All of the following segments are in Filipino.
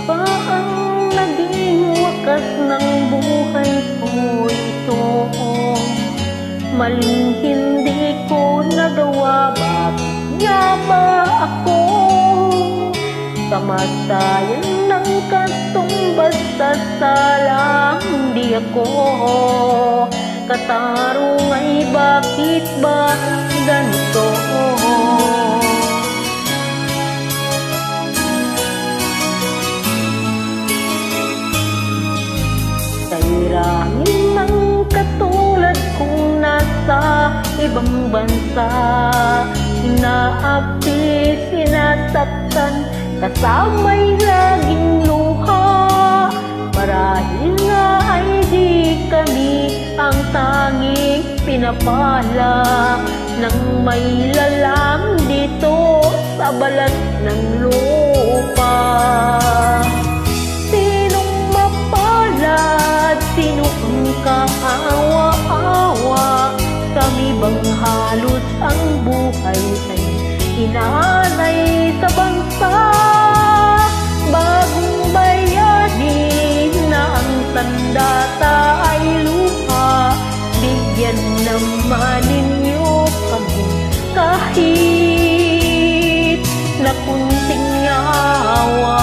pa ang naging wakas ng buhay ko ito? Maling hindi ko nagawa, bakit nga ba ako kamatayan ng katumbas sa salang? Di ako katarungan, bakit ba ganito? Kairangin ng katulad kong nasa ibang bansa, inaapi, sinasaktan, kasama'y laging luha. Marahil nga ay di kami ang tanging pinapala ng may lalang dito sa balat ng lupa. Sinong mapalad, sino ang kaawa-awa? Kami bang halos ang buhay ay inalay sa bansa? Bagong bayani na ang sandata ay luha, bigyan naman ninyo kami kahit na kunting awa.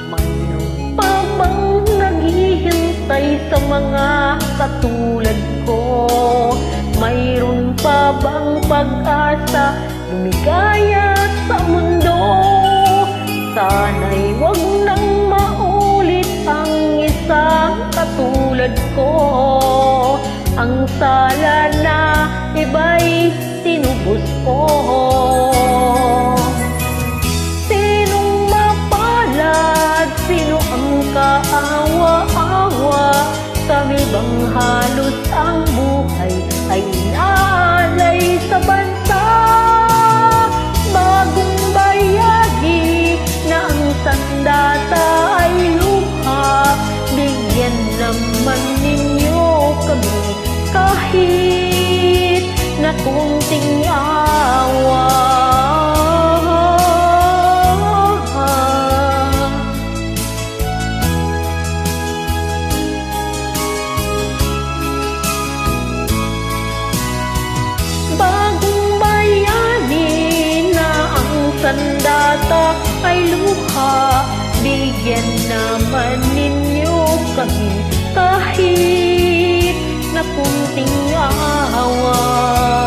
Mayroon pa bang naghihintay sa mga katulad ko? Mayroon pa bang pag-asa lumigaya sa mundo? Sana'y wag nang maulit ang isang katulad ko. Ang sala na iba'y tinubos ko. Sinong mapalad, sino ang kaawa-awa? Kami bang halos ang buhay ay inaalay sa bansa? Bagong bayagi na ang sandata ay luha, bigyan naman ninyo kami kahit na kunting awa. Sandata ay luha, bigyan naman ninyo kami kahit na kunting awa.